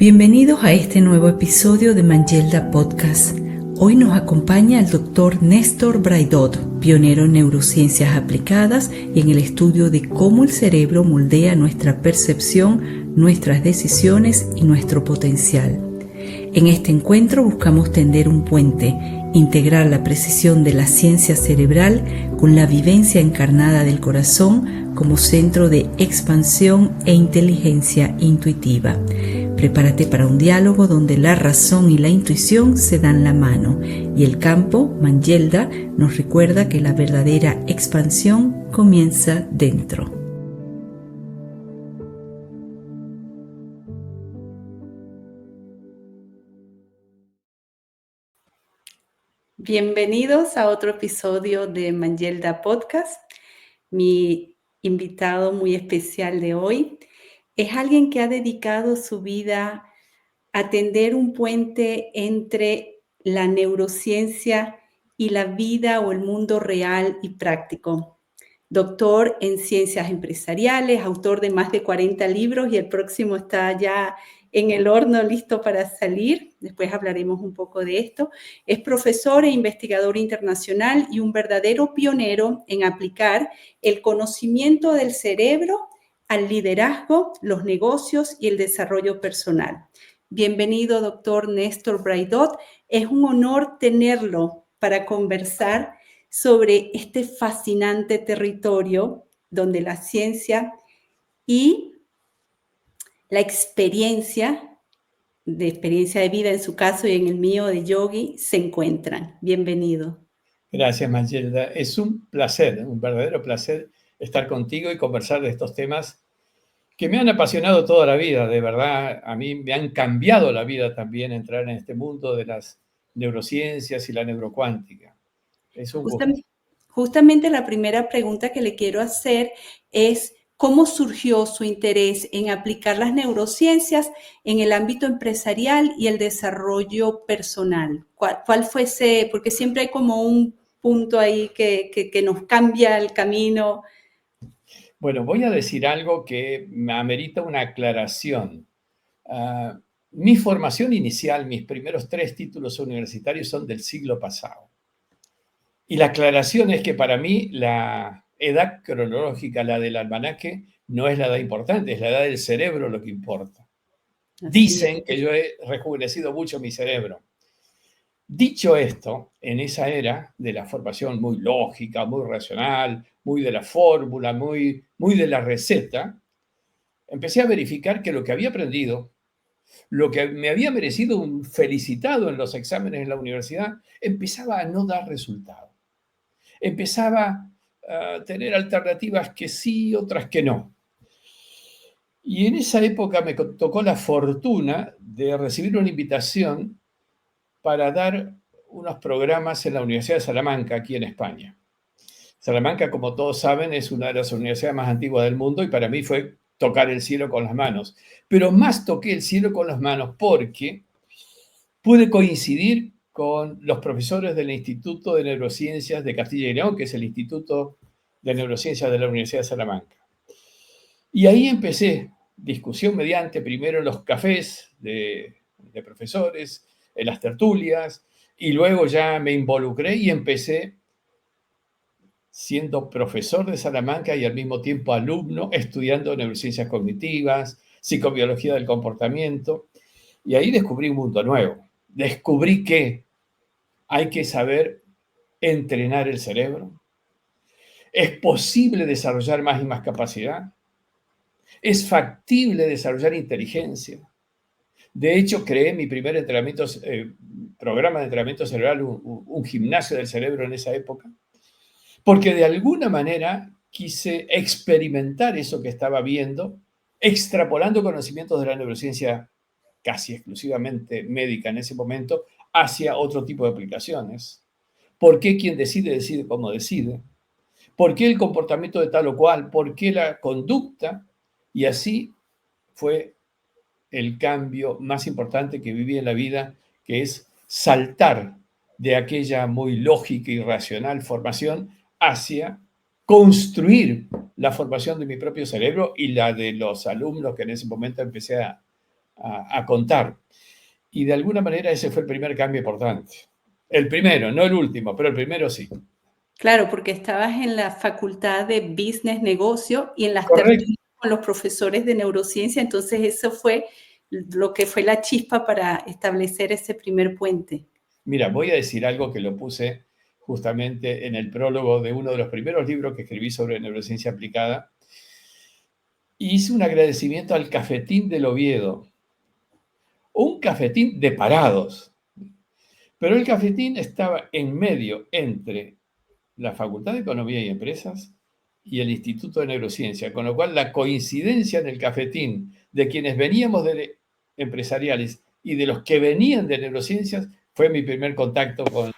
Bienvenidos a este nuevo episodio de Mangelda Podcast. Hoy nos acompaña el Dr. Néstor Braidot, pionero en neurociencias aplicadas y en el estudio de cómo el cerebro moldea nuestra percepción, nuestras decisiones y nuestro potencial. En este encuentro buscamos tender un puente, integrar la precisión de la ciencia cerebral con la vivencia encarnada del corazón como centro de expansión e inteligencia intuitiva. Prepárate para un diálogo donde la razón y la intuición se dan la mano y el campo, Mangelda, nos recuerda que la verdadera expansión comienza dentro. Bienvenidos a otro episodio de Mangelda Podcast. Mi invitado muy especial de hoy es alguien que ha dedicado su vida a tender un puente entre la neurociencia y la vida o el mundo real y práctico. Doctor en ciencias empresariales, autor de más de 40 libros y el próximo está ya en el horno listo para salir. Después hablaremos un poco de esto. Es profesor e investigador internacional y un verdadero pionero en aplicar el conocimiento del cerebro al liderazgo, los negocios y el desarrollo personal. Bienvenido, doctor Néstor Braidot. Es un honor tenerlo para conversar sobre este fascinante territorio donde la ciencia y la experiencia de vida en su caso y en el mío de yogi se encuentran. Bienvenido. Gracias, Mangelda. Es un placer, un verdadero placer estar contigo y conversar de estos temas que me han apasionado toda la vida, de verdad. A mí me han cambiado la vida también entrar en este mundo de las neurociencias y la neurocuántica. Es un gusto. Justamente la primera pregunta que le quiero hacer es ¿cómo surgió su interés en aplicar las neurociencias en el ámbito empresarial y el desarrollo personal? ¿Cuál fue ese? Porque siempre hay como un punto ahí que nos cambia el camino. Bueno, voy a decir algo que me amerita una aclaración. Mi formación inicial, mis primeros 3 títulos universitarios son del siglo pasado. Y la aclaración es que para mí la edad cronológica, la del almanaque, no es la edad importante, es la edad del cerebro lo que importa. Dicen que yo he rejuvenecido mucho mi cerebro. Dicho esto, en esa era de la formación muy lógica, muy racional, muy de la fórmula, muy de la receta, empecé a verificar que lo que había aprendido, lo que me había merecido un felicitado en los exámenes en la universidad, empezaba a no dar resultado. Empezaba a tener alternativas que sí, otras que no. Y en esa época me tocó la fortuna de recibir una invitación para dar unos programas en la Universidad de Salamanca, aquí en España. Salamanca, como todos saben, es una de las universidades más antiguas del mundo y para mí fue tocar el cielo con las manos. Pero más toqué el cielo con las manos porque pude coincidir con los profesores del Instituto de Neurociencias de Castilla y León, que es el Instituto de Neurociencias de la Universidad de Salamanca. Y ahí empecé, discusión mediante, primero en los cafés de profesores, en las tertulias, y luego ya me involucré y empecé siendo profesor de Salamanca y al mismo tiempo alumno, estudiando neurociencias cognitivas, psicobiología del comportamiento, y ahí descubrí un mundo nuevo. Descubrí que hay que saber entrenar el cerebro. Es posible desarrollar más y más capacidad. Es factible desarrollar inteligencia. De hecho, creé mi primer programa de entrenamiento cerebral, un gimnasio del cerebro en esa época, porque de alguna manera quise experimentar eso que estaba viendo, extrapolando conocimientos de la neurociencia casi exclusivamente médica en ese momento, hacia otro tipo de aplicaciones. ¿Por qué quien decide como decide? ¿Por qué el comportamiento de tal o cual? ¿Por qué la conducta? Y así fue el cambio más importante que viví en la vida, que es saltar de aquella muy lógica y racional formación hacia construir la formación de mi propio cerebro y la de los alumnos que en ese momento empecé a a contar. Y de alguna manera ese fue el primer cambio importante. El primero, no el último, pero el primero sí. Claro, porque estabas en la facultad de Business, Negocio y en las Correcto. tertulias con los profesores de neurociencia, entonces eso fue lo que fue la chispa para establecer ese primer puente. Mira, voy a decir algo que lo puse justamente en el prólogo de uno de los primeros libros que escribí sobre neurociencia aplicada. Hice un agradecimiento al cafetín del Oviedo, un cafetín de parados, pero el cafetín estaba en medio entre la Facultad de Economía y Empresas y el Instituto de Neurociencia, con lo cual la coincidencia en el cafetín de quienes veníamos de empresariales y de los que venían de neurociencias fue mi primer contacto con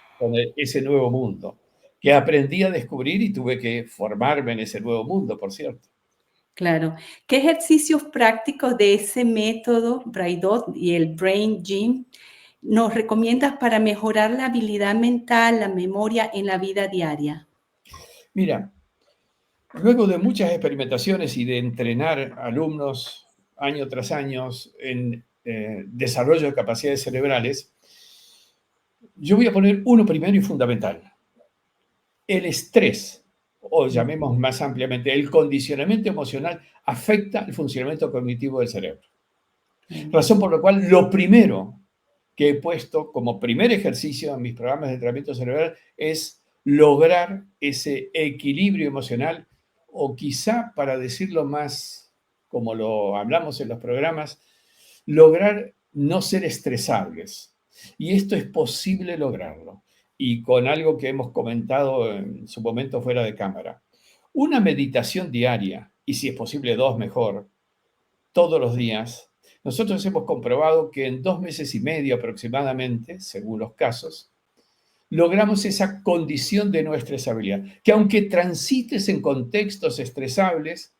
ese nuevo mundo, que aprendí a descubrir y tuve que formarme en ese nuevo mundo, por cierto. Claro. ¿Qué ejercicios prácticos de ese método, Braidot y el Brain Gym, nos recomiendas para mejorar la habilidad mental, la memoria en la vida diaria? Mira, luego de muchas experimentaciones y de entrenar alumnos año tras año en desarrollo de capacidades cerebrales, yo voy a poner uno primero y fundamental. El estrés, o llamemos más ampliamente, el condicionamiento emocional, afecta el funcionamiento cognitivo del cerebro. Razón por la cual lo primero que he puesto como primer ejercicio en mis programas de entrenamiento cerebral es lograr ese equilibrio emocional, o quizá, para decirlo más como lo hablamos en los programas, lograr no ser estresables. Y esto es posible lograrlo. Y con algo que hemos comentado en su momento fuera de cámara. Una meditación diaria, y si es posible dos mejor, todos los días. Nosotros hemos comprobado que en 2 meses y medio aproximadamente, según los casos, logramos esa condición de no estresabilidad, que aunque transites en contextos estresables,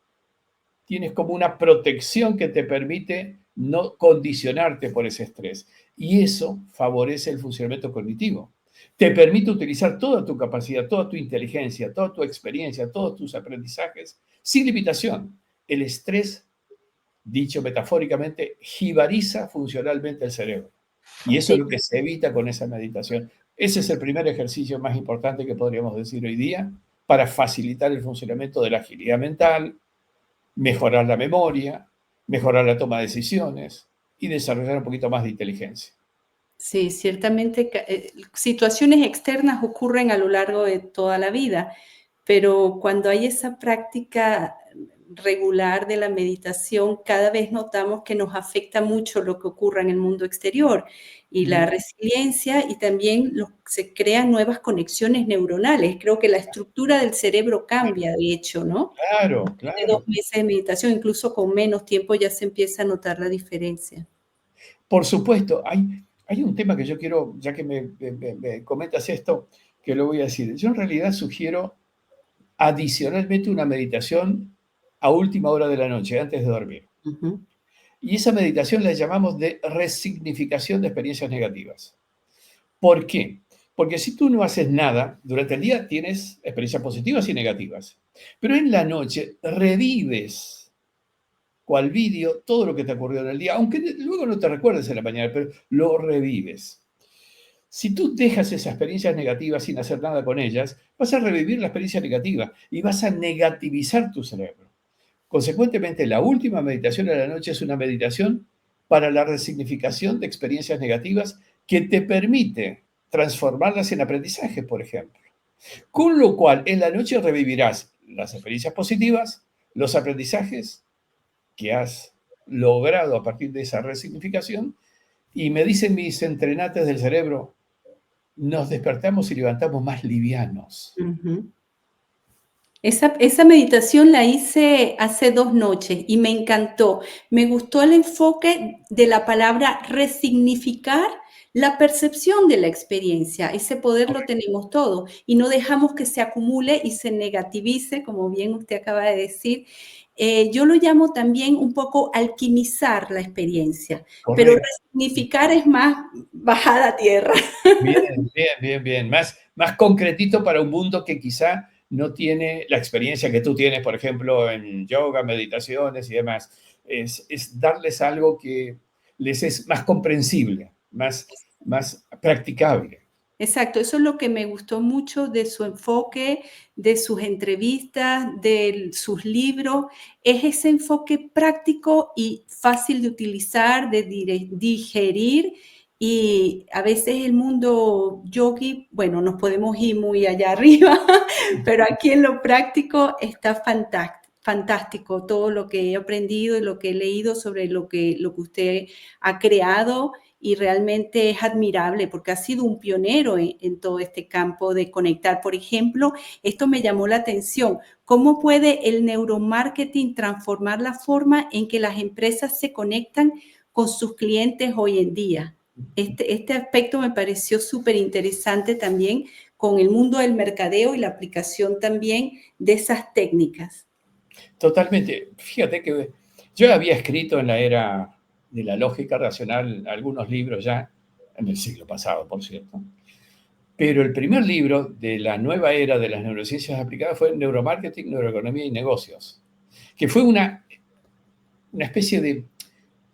tienes como una protección que te permite no condicionarte por ese estrés. Y eso favorece el funcionamiento cognitivo. Te permite utilizar toda tu capacidad, toda tu inteligencia, toda tu experiencia, todos tus aprendizajes sin limitación. El estrés, dicho metafóricamente, jibariza funcionalmente el cerebro. Y eso es Sí, lo que se evita con esa meditación. Ese es el primer ejercicio más importante que podríamos decir hoy día para facilitar el funcionamiento de la agilidad mental, mejorar la memoria, mejorar la toma de decisiones y desarrollar un poquito más de inteligencia. sí, ciertamente situaciones externas ocurren a lo largo de toda la vida, pero cuando hay esa práctica regular de la meditación, cada vez notamos que nos afecta mucho lo que ocurra en el mundo exterior y la resiliencia y también se crean nuevas conexiones neuronales. Creo que la estructura del cerebro cambia, de hecho, ¿no? Claro, De 2 claro. meses de meditación, incluso con menos tiempo ya se empieza a notar la diferencia. Por supuesto, hay un tema que yo quiero, ya que me comentas esto, que lo voy a decir. Yo en realidad sugiero adicionalmente una meditación a última hora de la noche, antes de dormir. Ujú. Y esa meditación la llamamos de resignificación de experiencias negativas. ¿Por qué? Porque si tú no haces nada, durante el día tienes experiencias positivas y negativas. Pero en la noche revives, cual vídeo, todo lo que te ocurrió en el día, aunque luego no te recuerdes en la mañana, pero lo revives. Si tú dejas esas experiencias negativas sin hacer nada con ellas, vas a revivir la experiencia negativa y vas a negativizar tu cerebro. Consecuentemente, la última meditación de la noche es una meditación para la resignificación de experiencias negativas que te permite transformarlas en aprendizaje, por ejemplo. Con lo cual, en la noche revivirás las experiencias positivas, los aprendizajes que has logrado a partir de esa resignificación, y me dicen mis entrenantes del cerebro, nos despertamos y levantamos más livianos. Ujú. Esa meditación la hice hace 2 noches y me encantó. Me gustó el enfoque de la palabra resignificar la percepción de la experiencia. Ese poder lo tenemos todos y no dejamos que se acumule y se negativice, como bien usted acaba de decir. Yo lo llamo también un poco alquimizar la experiencia, pero Correcto. resignificar es más bajada a tierra. Bien, bien, bien, bien. Más concretito para un mundo que quizá no tiene la experiencia que tú tienes, por ejemplo, en yoga, meditaciones y demás. Es darles algo que les es más comprensible, más practicable. Exacto, eso es lo que me gustó mucho de su enfoque, de sus entrevistas, de sus libros, es ese enfoque práctico y fácil de utilizar, de digerir, y a veces el mundo yogi, bueno, nos podemos ir muy allá arriba, pero aquí en lo práctico está fantástico todo lo que he aprendido y lo que he leído sobre lo que usted ha creado, y realmente es admirable porque ha sido un pionero en todo este campo de conectar. Por ejemplo, esto me llamó la atención. ¿Cómo puede el neuromarketing transformar la forma en que las empresas se conectan con sus clientes hoy en día? Este aspecto me pareció súper interesante también con el mundo del mercadeo y la aplicación también de esas técnicas. Totalmente. Fíjate que yo había escrito en la era de la lógica racional algunos libros ya, en el siglo pasado, por cierto. Pero el primer libro de la nueva era de las neurociencias aplicadas fue Neuromarketing, Neuroeconomía y Negocios, que fue una especie de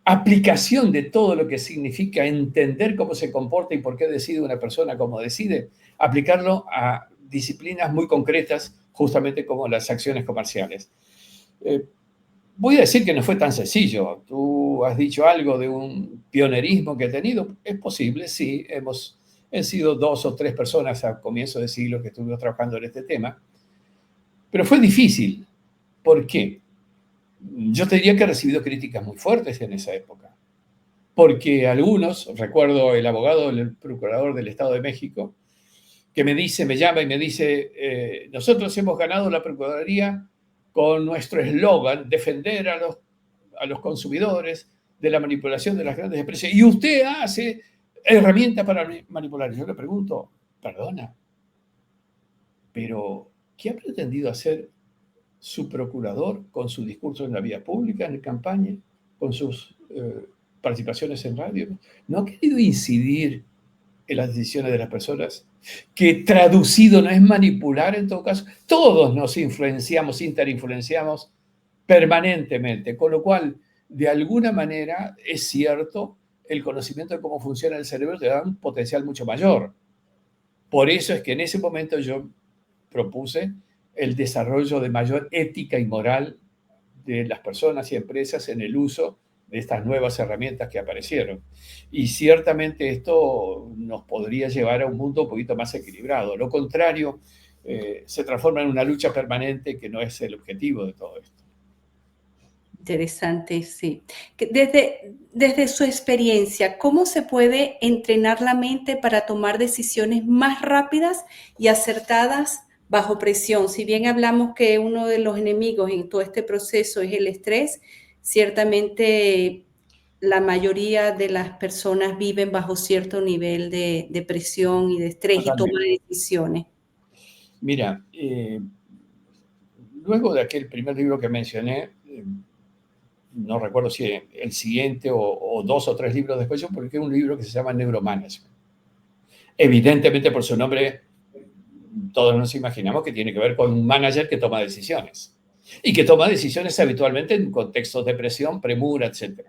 aplicación de todo lo que significa entender cómo se comporta y por qué decide una persona como decide, aplicarlo a disciplinas muy concretas, justamente como las acciones comerciales. Voy a decir que no fue tan sencillo. Tú has dicho algo de un pionerismo que he tenido. Es posible, sí. He sido 2 o 3 personas a comienzo de siglo que estuvimos trabajando en este tema. Pero fue difícil. ¿Por qué? Yo te diría que he recibido críticas muy fuertes en esa época. Porque algunos, recuerdo el abogado, el procurador del Estado de México, que me llama y me dice, nosotros hemos ganado la Procuraduría con nuestro eslogan, defender a los consumidores de la manipulación de las grandes empresas. Y usted hace herramientas para manipular. Yo le pregunto, perdona, pero ¿qué ha pretendido hacer su procurador con su discurso en la vía pública, en campaña, con sus participaciones en radio? ¿No ha querido incidir en las decisiones de las personas? Que traducido no es manipular en todo caso. Todos nos influenciamos, interinfluenciamos permanentemente, con lo cual, de alguna manera, es cierto, el conocimiento de cómo funciona el cerebro te da un potencial mucho mayor. Por eso es que en ese momento yo propuse el desarrollo de mayor ética y moral de las personas y empresas en el uso de estas nuevas herramientas que aparecieron. Y ciertamente esto nos podría llevar a un mundo un poquito más equilibrado. Lo contrario, se transforma en una lucha permanente que no es el objetivo de todo esto. Interesante, sí. Desde su experiencia, ¿cómo se puede entrenar la mente para tomar decisiones más rápidas y acertadas bajo presión? Si bien hablamos que uno de los enemigos en todo este proceso es el estrés, ciertamente la mayoría de las personas viven bajo cierto nivel de presión y de estrés y toma Totalmente. de decisiones. Mira, luego de aquel primer libro que mencioné, no recuerdo si el siguiente o 2 o 3 libros después, yo publiqué un libro que se llama Neuromanagement. Evidentemente, por su nombre, todos nos imaginamos que tiene que ver con un manager que toma decisiones. Y que toma decisiones habitualmente en contextos de presión, premura, etc.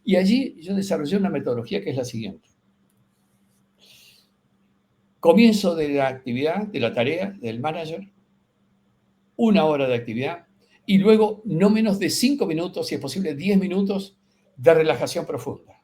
Y allí yo desarrollé una metodología que es la siguiente. Comienzo de la actividad, de la tarea del manager, 1 hora de actividad, y luego no menos de 5 minutos, si es posible 10 minutos de relajación profunda.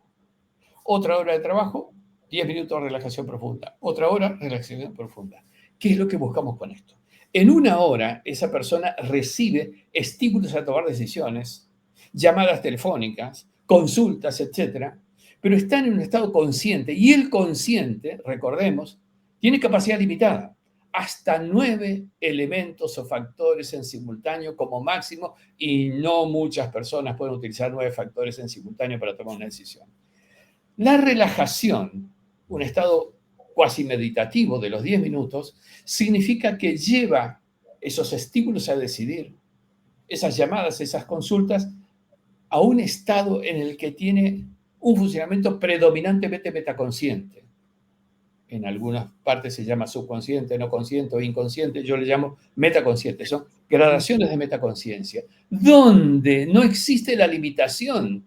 Otra hora de trabajo, 10 minutos de relajación profunda. Otra hora, relajación profunda. ¿Qué es lo que buscamos con esto? En 1 hora, esa persona recibe estímulos a tomar decisiones, llamadas telefónicas, consultas, etcétera, pero está en un estado consciente. Y el consciente, recordemos, tiene capacidad limitada. Hasta 9 elementos o factores en simultáneo como máximo, y no muchas personas pueden utilizar 9 factores en simultáneo para tomar una decisión. La relajación, un estado cuasi meditativo de los 10 minutos, significa que lleva esos estímulos a decidir, esas llamadas, esas consultas, a un estado en el que tiene un funcionamiento predominantemente metaconsciente. En algunas partes se llama subconsciente, no consciente o inconsciente, yo le llamo metaconsciente. Son gradaciones de metaconciencia, donde no existe la limitación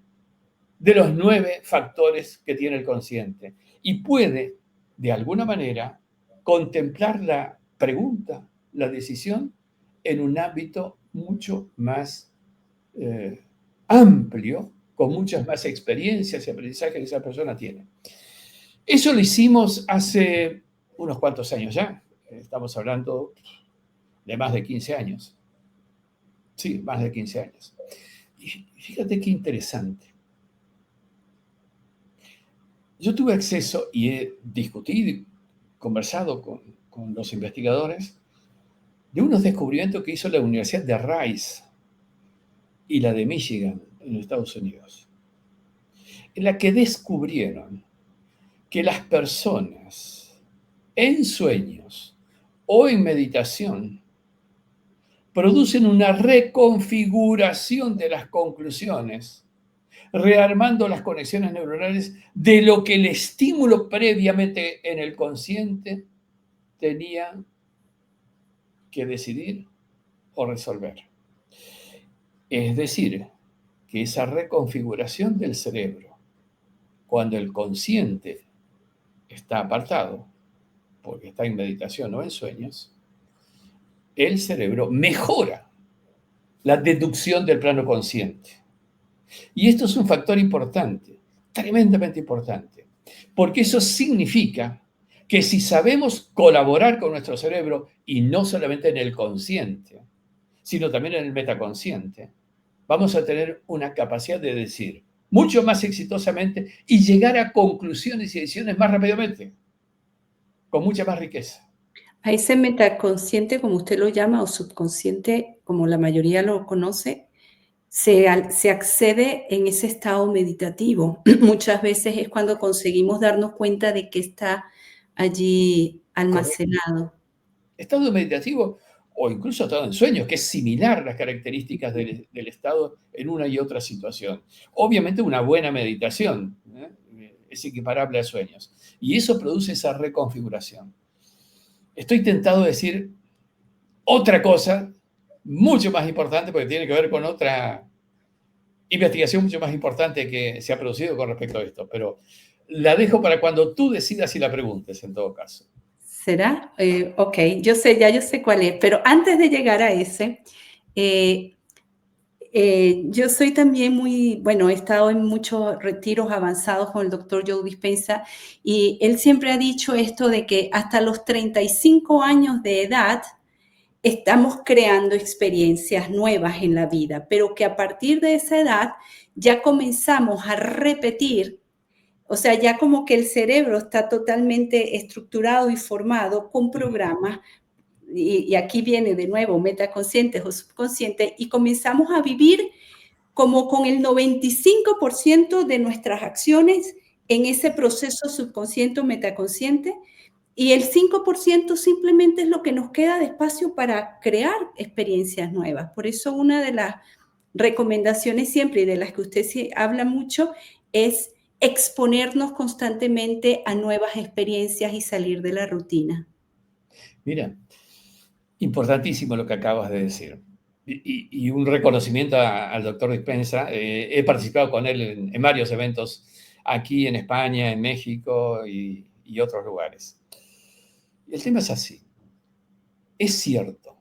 de los 9 factores que tiene el consciente y puede, de alguna manera, contemplar la pregunta, la decisión, en un ámbito mucho más amplio, con muchas más experiencias y aprendizajes que esa persona tiene. Eso lo hicimos hace unos cuantos años ya. Estamos hablando de más de 15 años. Sí, más de 15 años. Y fíjate qué interesante. Yo tuve acceso y he discutido, conversado con los investigadores de unos descubrimientos que hizo la Universidad de Rice y la de Michigan en Estados Unidos, en la que descubrieron que las personas en sueños o en meditación producen una reconfiguración de las conclusiones, rearmando las conexiones neuronales de lo que el estímulo previamente en el consciente tenía que decidir o resolver. Es decir, que esa reconfiguración del cerebro, cuando el consciente está apartado, porque está en meditación o en sueños, el cerebro mejora la deducción del plano consciente. Y esto es un factor importante, tremendamente importante, porque eso significa que si sabemos colaborar con nuestro cerebro, y no solamente en el consciente, sino también en el metaconsciente, vamos a tener una capacidad de decir mucho más exitosamente y llegar a conclusiones y decisiones más rápidamente, con mucha más riqueza. A ese metaconsciente, como usted lo llama, o subconsciente, como la mayoría lo conoce, se accede en ese estado meditativo. Muchas veces es cuando conseguimos darnos cuenta de que está allí Correcto. almacenado. Estado meditativo o incluso estado en sueños, que es similar a las características del estado en una y otra situación. Obviamente una buena meditación es equiparable a sueños y eso produce esa reconfiguración. Estoy tentado de decir otra cosa mucho más importante porque tiene que ver con otra investigación mucho más importante que se ha producido con respecto a esto, pero la dejo para cuando tú decidas y la preguntes en todo caso. ¿Será? Ok, yo sé cuál es, pero antes de llegar a ese, yo soy también bueno, he estado en muchos retiros avanzados con el doctor Joe Dispenza y él siempre ha dicho esto de que hasta los 35 años de edad estamos creando experiencias nuevas en la vida, pero que a partir de esa edad ya comenzamos a repetir, o sea, ya como que el cerebro está totalmente estructurado y formado con programas, y aquí viene de nuevo metaconscientes o subconscientes, y comenzamos a vivir como con el 95% de nuestras acciones en ese proceso subconsciente o metaconsciente, y el 5% simplemente es lo que nos queda de espacio para crear experiencias nuevas. Por eso una de las recomendaciones siempre y de las que usted habla mucho es exponernos constantemente a nuevas experiencias y salir de la rutina. Mira, importantísimo lo que acabas de decir. Y un reconocimiento al doctor Dispenza. He participado con él en varios eventos aquí en España, en México y otros lugares. El tema es así. Es cierto,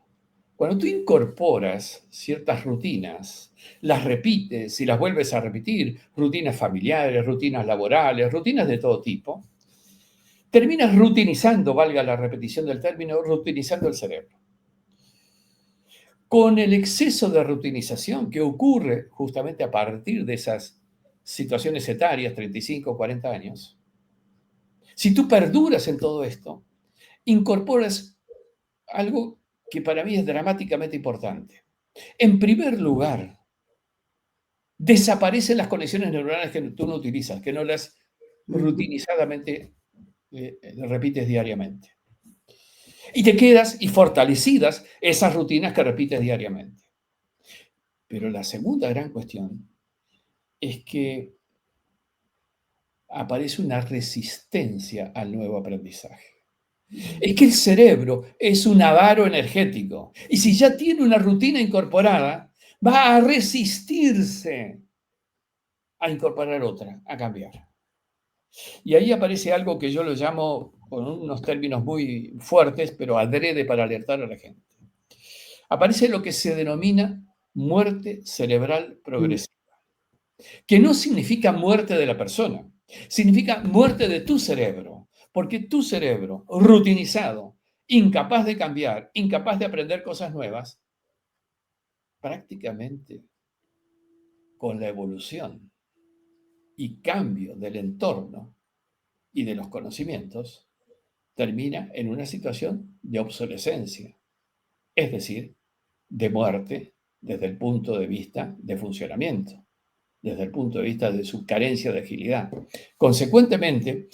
cuando tú incorporas ciertas rutinas, las repites y las vuelves a repetir, rutinas familiares, rutinas laborales, rutinas de todo tipo, terminas rutinizando, valga la repetición del término, rutinizando el cerebro. Con el exceso de rutinización que ocurre justamente a partir de esas situaciones etarias, 35 o 40 años, si tú perduras en todo esto, incorporas algo que para mí es dramáticamente importante. En primer lugar, desaparecen las conexiones neuronales que tú no utilizas, que no las rutinizadamente repites diariamente. Y te quedas y fortalecidas esas rutinas que repites diariamente. Pero la segunda gran cuestión es que aparece una resistencia al nuevo aprendizaje. Es que el cerebro es un avaro energético y si ya tiene una rutina incorporada, va a resistirse a incorporar otra, a cambiar. Y ahí aparece algo que yo lo llamo, con unos términos muy fuertes, pero adrede para alertar a la gente. Aparece lo que se denomina muerte cerebral Mm. progresiva, que no significa muerte de la persona, significa muerte de tu cerebro, porque tu cerebro, rutinizado, incapaz de cambiar, incapaz de aprender cosas nuevas, prácticamente con la evolución y cambio del entorno y de los conocimientos, termina en una situación de obsolescencia, es decir, de muerte desde el punto de vista de funcionamiento, desde el punto de vista de su carencia de agilidad. Consecuentemente,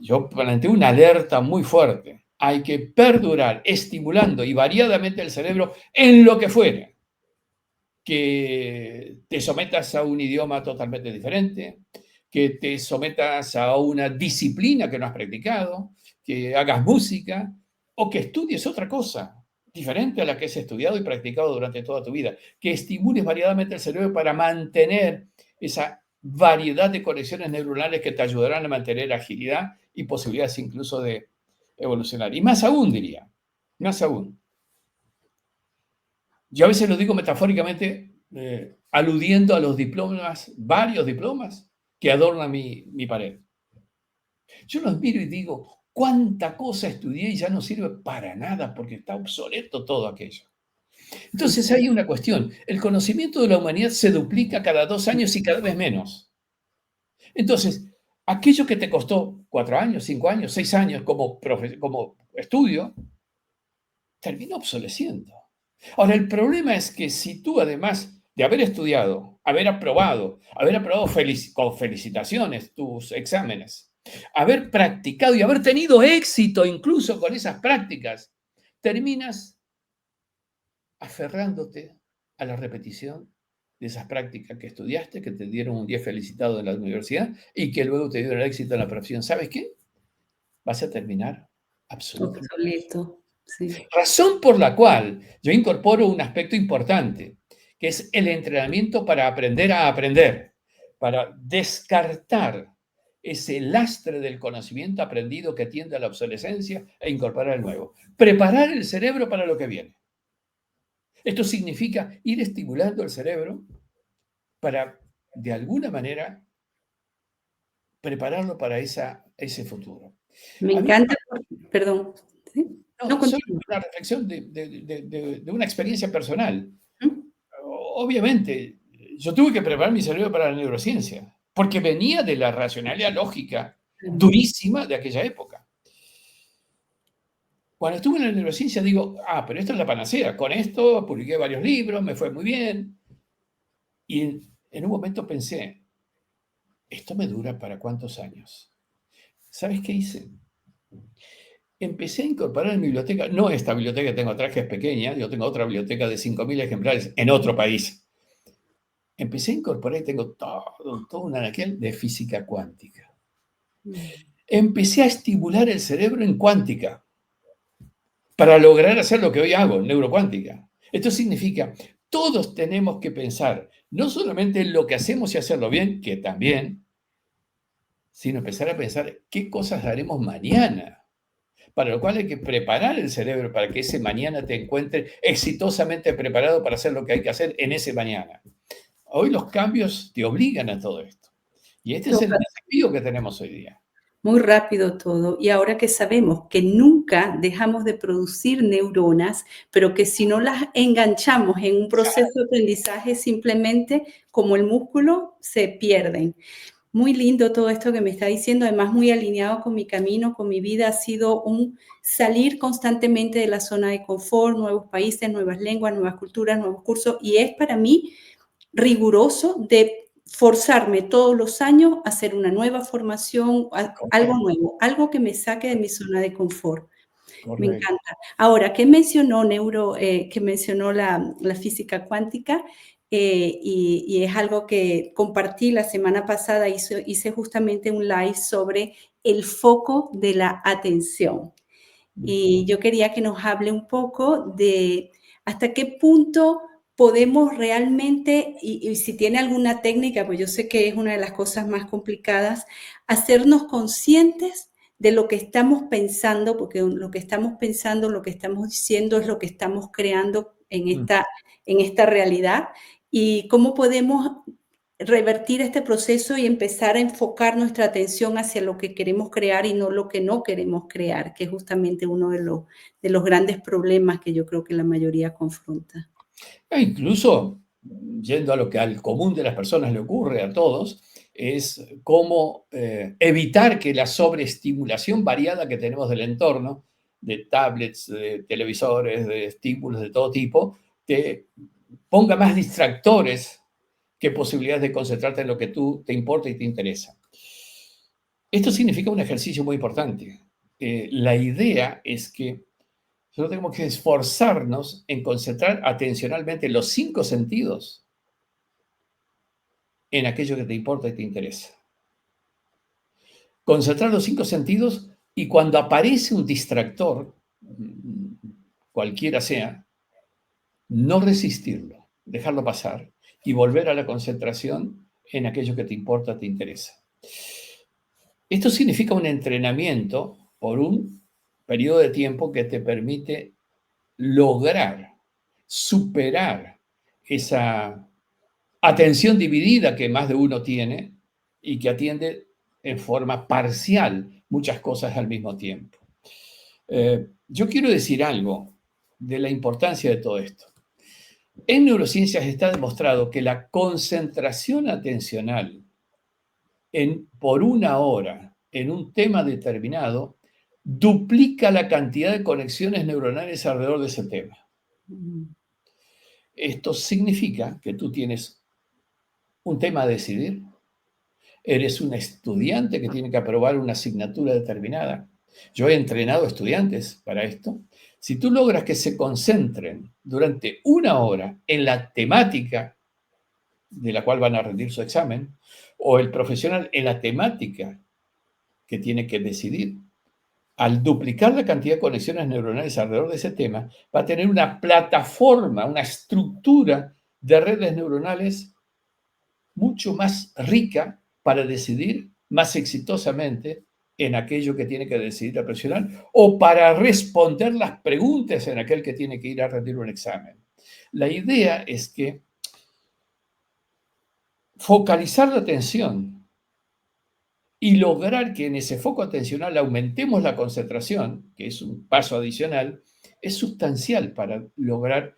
yo planteo una alerta muy fuerte. Hay que perdurar estimulando y variadamente el cerebro en lo que fuere. Que te sometas a un idioma totalmente diferente, que te sometas a una disciplina que no has practicado, que hagas música o que estudies otra cosa diferente a la que has estudiado y practicado durante toda tu vida, que estimules variadamente el cerebro para mantener esa variedad de conexiones neuronales que te ayudarán a mantener agilidad y posibilidades incluso de evolucionar. Y más aún, diría, más aún. Yo a veces lo digo metafóricamente, aludiendo a los diplomas, varios diplomas que adornan mi pared. Yo los miro y digo, cuánta cosa estudié y ya no sirve para nada porque está obsoleto todo aquello. Entonces hay una cuestión, el conocimiento de la humanidad se duplica cada 2 años y cada vez menos. Entonces, aquello que te costó 4 años, 5 años, 6 años como estudio, termina obsoleciendo. Ahora, el problema es que si tú, además de haber estudiado, haber aprobado con felicitaciones tus exámenes, haber practicado y haber tenido éxito incluso con esas prácticas, terminas aferrándote a la repetición de esas prácticas que estudiaste, que te dieron un 10 felicitado en la universidad y que luego te dieron el éxito en la profesión. ¿Sabes qué? Vas a terminar absolutamente. Obsoleto, sí. Razón por la cual yo incorporo un aspecto importante, que es el entrenamiento para aprender a aprender, para descartar ese lastre del conocimiento aprendido que tiende a la obsolescencia e incorporar el nuevo. Preparar el cerebro para lo que viene. Esto significa ir estimulando el cerebro para, de alguna manera, prepararlo para ese futuro. Me A mí, encanta, perdón, ¿sí? No, no, solo continúa. una reflexión de una experiencia personal. Ujú. Obviamente, yo tuve que preparar mi cerebro para la neurociencia, porque venía de la racionalidad lógica durísima de aquella época. Cuando estuve en la neurociencia digo, pero esto es la panacea, con esto publiqué varios libros, me fue muy bien. Y en un momento pensé, ¿esto me dura para cuántos años? ¿Sabes qué hice? Empecé a incorporar en mi biblioteca, no esta biblioteca que tengo atrás, que es pequeña, yo tengo otra biblioteca de 5.000 ejemplares en otro país. Empecé a incorporar y tengo todo un anaquel de física cuántica. Empecé a estimular el cerebro en cuántica para lograr hacer lo que hoy hago, neurocuántica. Esto significa, todos tenemos que pensar no solamente en lo que hacemos y hacerlo bien, que también, sino empezar a pensar qué cosas haremos mañana. Para lo cual hay que preparar el cerebro para que ese mañana te encuentre exitosamente preparado para hacer lo que hay que hacer en ese mañana. Hoy los cambios te obligan a todo esto. Y este es el desafío que tenemos hoy día. Muy rápido todo. Y ahora que sabemos que nunca dejamos de producir neuronas, pero que si no las enganchamos en un proceso de aprendizaje, simplemente como el músculo, se pierden. Muy lindo todo esto que me está diciendo, además muy alineado con mi camino, con mi vida. Ha sido un salir constantemente de la zona de confort, nuevos países, nuevas lenguas, nuevas culturas, nuevos cursos. Y es para mí riguroso de forzarme todos los años a hacer una nueva formación, algo nuevo, algo que me saque de mi zona de confort. Me Correcto. encanta. Ahora, ¿qué mencionó que mencionó la física cuántica? Y es algo que compartí la semana pasada, hice justamente un live sobre el foco de la atención. Y yo quería que nos hable un poco de hasta qué punto podemos realmente, y si tiene alguna técnica, pues yo sé que es una de las cosas más complicadas, hacernos conscientes de lo que estamos pensando, porque lo que estamos pensando, lo que estamos diciendo es lo que estamos creando Mm. en esta realidad, y cómo podemos revertir este proceso y empezar a enfocar nuestra atención hacia lo que queremos crear y no lo que no queremos crear, que es justamente uno de los grandes problemas que yo creo que la mayoría confronta. E incluso, yendo a lo que al común de las personas le ocurre a todos, es cómo evitar que la sobreestimulación variada que tenemos del entorno, de tablets, de televisores, de estímulos de todo tipo, te ponga más distractores que posibilidades de concentrarte en lo que tú te importa y te interesa. Esto significa un ejercicio muy importante. La idea es que solo tenemos que esforzarnos en concentrar atencionalmente los 5 sentidos en aquello que te importa y te interesa. Concentrar los 5 sentidos y cuando aparece un distractor, cualquiera sea, no resistirlo, dejarlo pasar y volver a la concentración en aquello que te importa, te interesa. Esto significa un entrenamiento por un periodo de tiempo que te permite lograr superar esa atención dividida que más de uno tiene y que atiende en forma parcial muchas cosas al mismo tiempo. Yo quiero decir algo de la importancia de todo esto. En neurociencias está demostrado que la concentración atencional por 1 hora en un tema determinado duplica la cantidad de conexiones neuronales alrededor de ese tema. Mm. Esto significa que tú tienes un tema a decidir, eres un estudiante que tiene que aprobar una asignatura determinada. Yo he entrenado estudiantes para esto. Si tú logras que se concentren durante 1 hora en la temática de la cual van a rendir su examen, o el profesional en la temática que tiene que decidir, al duplicar la cantidad de conexiones neuronales alrededor de ese tema, va a tener una plataforma, una estructura de redes neuronales mucho más rica para decidir más exitosamente en aquello que tiene que decidir el profesional o para responder las preguntas en aquel que tiene que ir a rendir un examen. La idea es que focalizar la atención y lograr que en ese foco atencional aumentemos la concentración, que es un paso adicional, es sustancial para lograr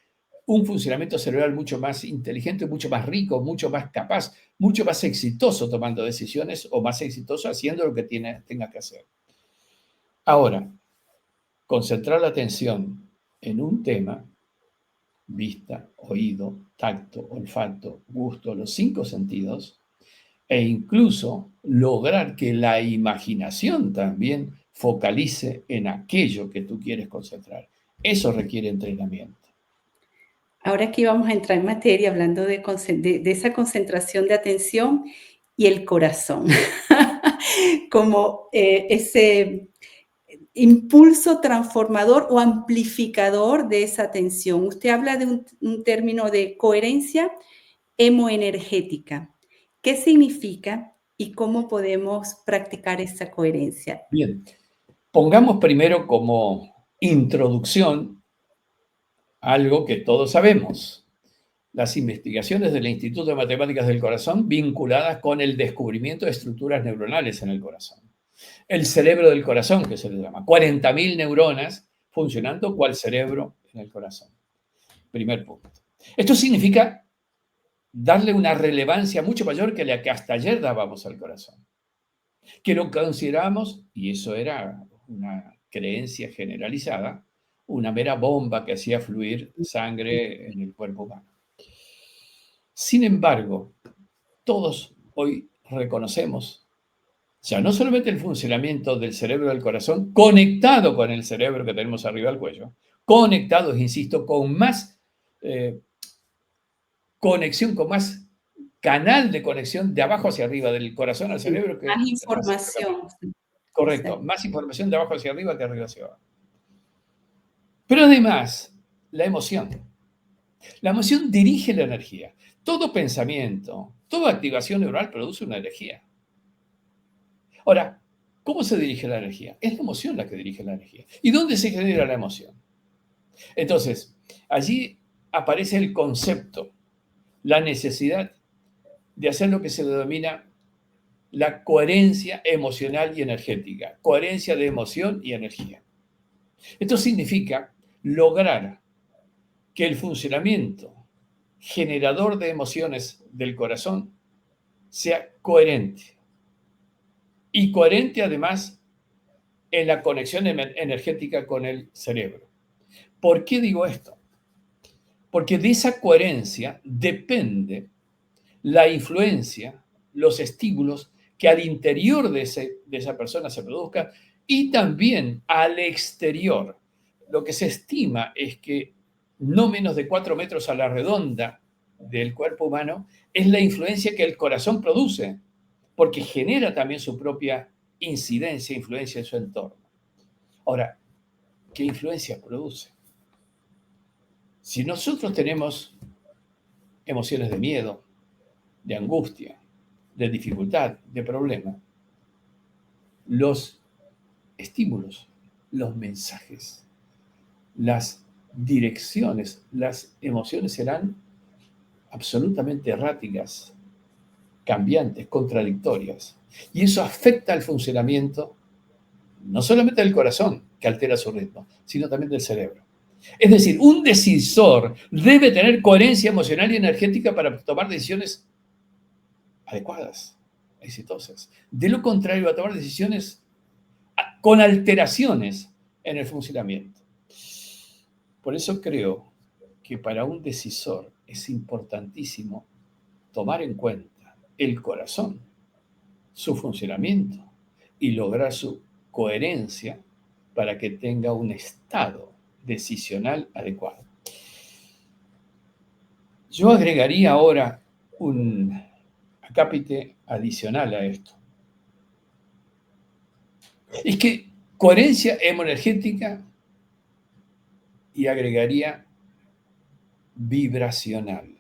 un funcionamiento cerebral mucho más inteligente, mucho más rico, mucho más capaz, mucho más exitoso tomando decisiones o más exitoso haciendo lo que tenga que hacer. Ahora, concentrar la atención en un tema, vista, oído, tacto, olfato, gusto, los 5 sentidos, e incluso lograr que la imaginación también focalice en aquello que tú quieres concentrar. Eso requiere entrenamiento. Ahora aquí vamos a entrar en materia hablando de esa concentración de atención y el corazón, como ese impulso transformador o amplificador de esa atención. Usted habla de un término de coherencia hemoenergética. ¿Qué significa y cómo podemos practicar esa coherencia? Bien, pongamos primero como introducción algo que todos sabemos. Las investigaciones del Instituto de Matemáticas del Corazón vinculadas con el descubrimiento de estructuras neuronales en el corazón. El cerebro del corazón, que se le llama, 40.000 neuronas funcionando cual cerebro en el corazón. Primer punto. Esto significa darle una relevancia mucho mayor que la que hasta ayer dábamos al corazón, que lo consideramos, y eso era una creencia generalizada, una mera bomba que hacía fluir sangre en el cuerpo humano. Sin embargo, todos hoy reconocemos ya no solamente el funcionamiento del cerebro del corazón conectado con el cerebro que tenemos arriba del cuello, conectados, insisto, con más conexión, con más canal de conexión de abajo hacia arriba, del corazón al Sí, cerebro, que más recíprocamente. información. Correcto, Exacto. más información de abajo hacia arriba que de arriba hacia abajo. Pero además, la emoción. La emoción dirige la energía. Todo pensamiento, toda activación neural produce una energía. Ahora, ¿cómo se dirige la energía? Es la emoción la que dirige la energía. ¿Y dónde se genera la emoción? Entonces, allí aparece el concepto, la necesidad de hacer lo que se denomina la coherencia emocional y energética. Coherencia de emoción y energía. Esto significa lograr que el funcionamiento generador de emociones del corazón sea coherente. Y coherente además en la conexión energética con el cerebro. ¿Por qué digo esto? Porque de esa coherencia depende la influencia, los estímulos que al interior de esa persona se produzcan y también al exterior. Lo que se estima es que no menos de 4 metros a la redonda del cuerpo humano es la influencia que el corazón produce, porque genera también su propia incidencia, influencia en su entorno. Ahora, ¿qué influencia produce? Si nosotros tenemos emociones de miedo, de angustia, de dificultad, de problema, los estímulos, los mensajes, las direcciones, las emociones serán absolutamente erráticas, cambiantes, contradictorias. Y eso afecta al funcionamiento no solamente del corazón, que altera su ritmo, sino también del cerebro. Es decir, un decisor debe tener coherencia emocional y energética para tomar decisiones adecuadas, exitosas. De lo contrario, va a tomar decisiones con alteraciones en el funcionamiento. Por eso creo que para un decisor es importantísimo tomar en cuenta el corazón, su funcionamiento y lograr su coherencia para que tenga un estado decisional adecuado. Yo agregaría ahora un acápite adicional a esto. Es que coherencia hemoenergética y agregaría vibracional.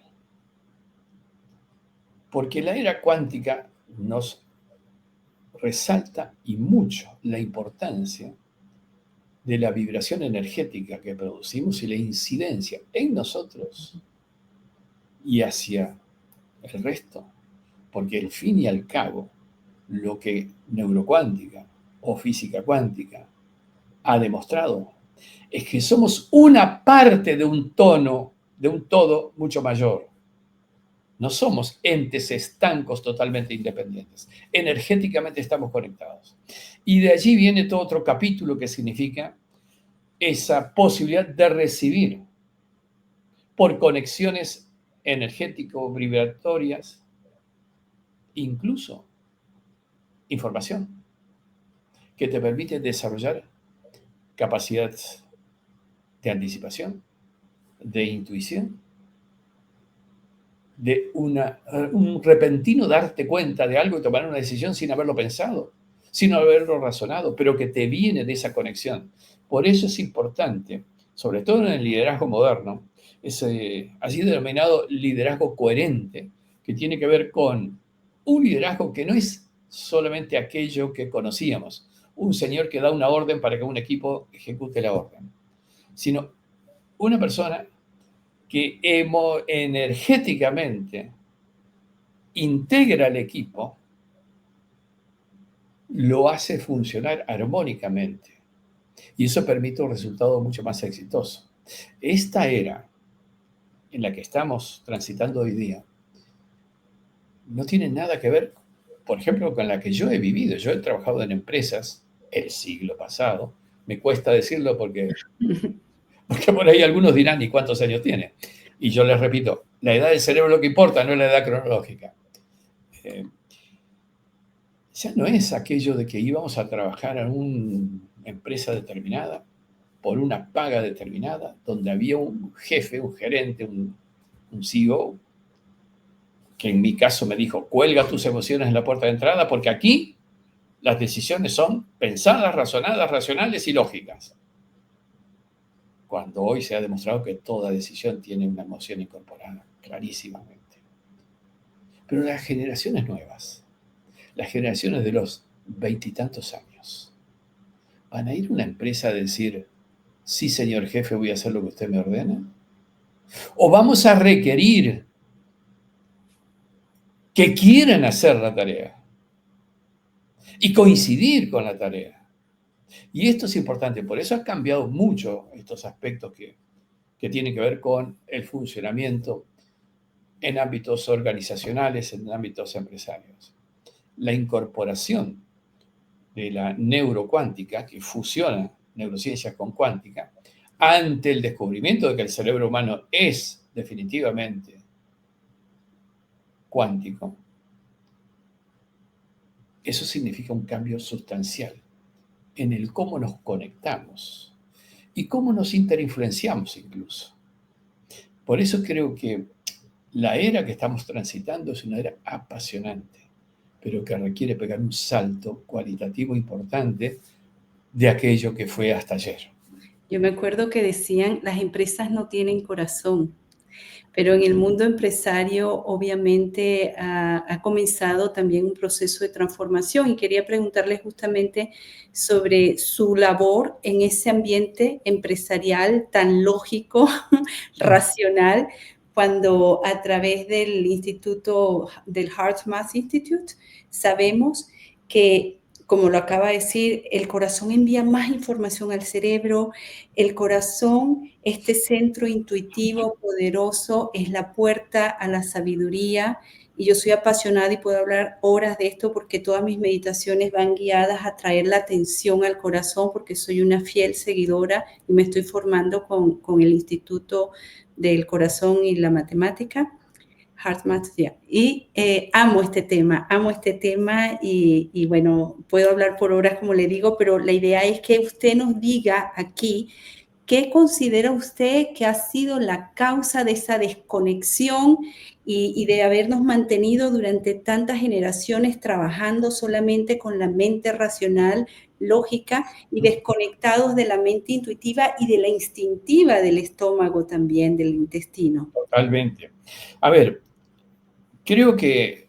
Porque la era cuántica nos resalta y mucho la importancia de la vibración energética que producimos y la incidencia en nosotros y hacia el resto. Porque al fin y al cabo, lo que neurocuántica o física cuántica ha demostrado es que somos una parte de un tono, de un todo mucho mayor. No somos entes estancos totalmente independientes. Energéticamente estamos conectados. Y de allí viene todo otro capítulo que significa esa posibilidad de recibir por conexiones energético-vibratorias, incluso información que te permite desarrollar capacidades de anticipación, de intuición, de un repentino darte cuenta de algo y tomar una decisión sin haberlo pensado, sin haberlo razonado, pero que te viene de esa conexión. Por eso es importante, sobre todo en el liderazgo moderno, ese así denominado liderazgo coherente, que tiene que ver con un liderazgo que no es solamente aquello que conocíamos, un señor que da una orden para que un equipo ejecute la orden, sino una persona que energéticamente integra al equipo, lo hace funcionar armónicamente. Y eso permite un resultado mucho más exitoso. Esta era en la que estamos transitando hoy día no tiene nada que ver, por ejemplo, con la que yo he vivido. Yo he trabajado en empresas el siglo pasado. Me cuesta decirlo porque por ahí algunos dirán, ¿y cuántos años tiene? Y yo les repito, la edad del cerebro es lo que importa, no es la edad cronológica. Ya no es aquello de que íbamos a trabajar en una empresa determinada, por una paga determinada, donde había un jefe, un gerente, un CEO, que en mi caso me dijo, cuelga tus emociones en la puerta de entrada, porque aquí las decisiones son pensadas, razonadas, racionales y lógicas. cuando hoy se ha demostrado que toda decisión tiene una emoción incorporada, clarísimamente. Pero las generaciones nuevas, las generaciones de los veintitantos años, ¿van a ir a una empresa a decir, sí, señor jefe, voy a hacer lo que usted me ordena? ¿O vamos a requerir que quieran hacer la tarea y coincidir con la tarea? Y esto es importante, por eso ha cambiado mucho estos aspectos que tienen que ver con el funcionamiento en ámbitos organizacionales, en ámbitos empresarios. La incorporación de la neurocuántica, que fusiona neurociencia con cuántica, ante el descubrimiento de que el cerebro humano es definitivamente cuántico, eso significa un cambio sustancial en el cómo nos conectamos y cómo nos interinfluenciamos incluso. Por eso creo que la era que estamos transitando es una era apasionante, pero que requiere pegar un salto cualitativo importante de aquello que fue hasta ayer. Yo me acuerdo que decían, las empresas no tienen corazón, pero en el mundo empresario obviamente ha comenzado también un proceso de transformación y quería preguntarle justamente sobre su labor en ese ambiente empresarial tan lógico, racional, cuando a través del instituto, del HeartMath Institute, sabemos que, como lo acaba de decir, el corazón envía más información al cerebro. El corazón, este centro intuitivo poderoso, es la puerta a la sabiduría. Y yo soy apasionada y puedo hablar horas de esto porque todas mis meditaciones van guiadas a traer la atención al corazón, porque soy una fiel seguidora y me estoy formando con el Instituto del Corazón y la Matemática, HeartMath, yeah. Y amo este tema y bueno, puedo hablar por horas como le digo, pero la idea es que usted nos diga aquí qué considera usted que ha sido la causa de esa desconexión y de habernos mantenido durante tantas generaciones trabajando solamente con la mente racional, lógica y desconectados de la mente intuitiva y de la instintiva del estómago también, del intestino. Totalmente. A ver, creo que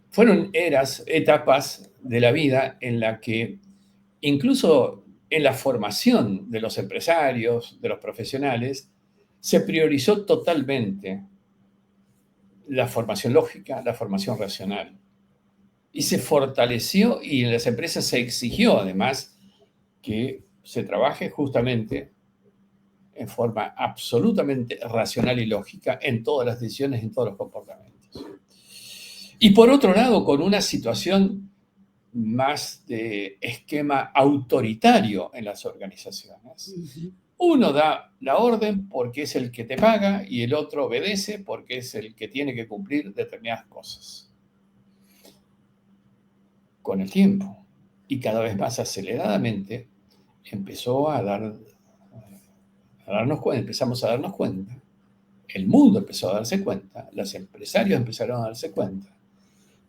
fueron etapas de la vida en la que incluso en la formación de los empresarios, de los profesionales, se priorizó totalmente la formación lógica, la formación racional. Y se fortaleció y en las empresas se exigió además que se trabaje justamente en forma absolutamente racional y lógica en todas las decisiones, en todos los comportamientos. Y por otro lado, con una situación más de esquema autoritario en las organizaciones. Uno da la orden porque es el que te paga y el otro obedece porque es el que tiene que cumplir determinadas cosas. Con el tiempo y cada vez más aceleradamente empezó a darnos cuenta, empezamos a darnos cuenta, el mundo empezó a darse cuenta, los empresarios empezaron a darse cuenta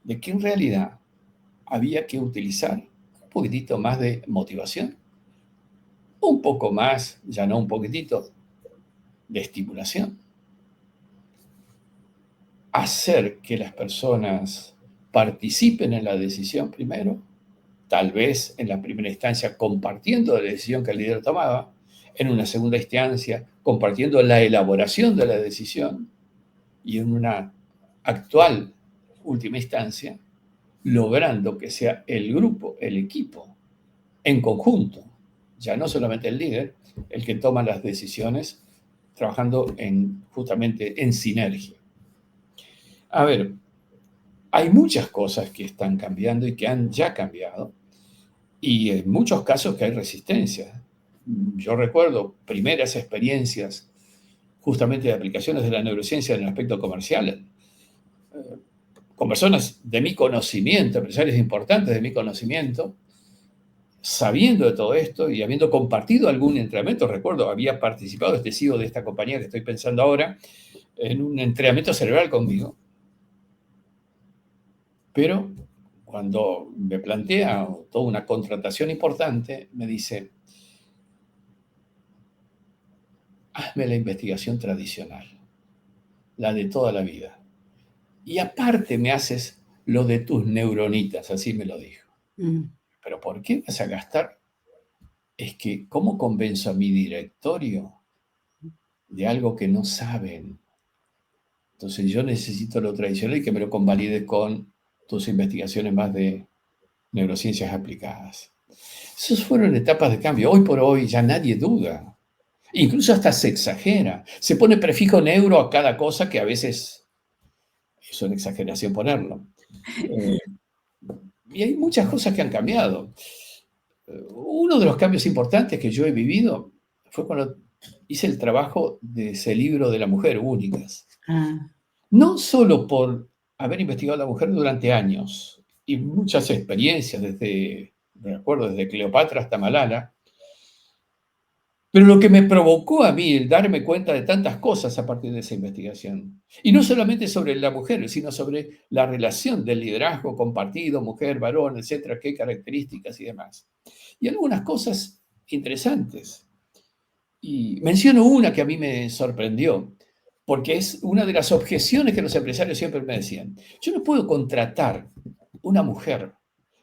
de que en realidad había que utilizar un poquitito más de motivación, un poco más, ya no un poquitito, de estimulación. Hacer que las personas participen en la decisión primero, tal vez en la primera instancia compartiendo la decisión que el líder tomaba, en una segunda instancia compartiendo la elaboración de la decisión y en una actual última instancia logrando que sea el grupo, el equipo, en conjunto, ya no solamente el líder, el que toma las decisiones trabajando justamente en sinergia. A ver, hay muchas cosas que están cambiando y que han ya cambiado, y en muchos casos que hay resistencia. Yo recuerdo primeras experiencias justamente de aplicaciones de la neurociencia en el aspecto comercial, con personas de mi conocimiento, empresarios importantes de mi conocimiento, sabiendo de todo esto y habiendo compartido algún entrenamiento. Recuerdo, había participado este CEO de esta compañía que estoy pensando ahora en un entrenamiento cerebral conmigo. Pero cuando me plantea toda una contratación importante, me dice, hazme la investigación tradicional, la de toda la vida. Y aparte me haces lo de tus neuronitas, así me lo dijo. Mm. ¿Pero por qué vas a gastar? Es que, ¿cómo convenzo a mi directorio de algo que no saben? Entonces yo necesito lo tradicional y que me lo convalides con tus investigaciones más de neurociencias aplicadas. Esas fueron etapas de cambio. Hoy por hoy ya nadie duda. Incluso hasta se exagera. Se pone prefijo neuro a cada cosa que a veces es una exageración ponerlo. Y hay muchas cosas que han cambiado. Uno de los cambios importantes que yo he vivido fue cuando hice el trabajo de ese libro de la mujer, Únicas. Ah, No solo por haber investigado a la mujer durante años y muchas experiencias, recuerdo, desde Cleopatra hasta Malala, pero lo que me provocó a mí el darme cuenta de tantas cosas a partir de esa investigación. Y no solamente sobre la mujer, sino sobre la relación del liderazgo compartido, mujer, varón, etcétera, qué características y demás. Y algunas cosas interesantes. Y menciono una que a mí me sorprendió, porque es una de las objeciones que los empresarios siempre me decían. Yo no puedo contratar una mujer,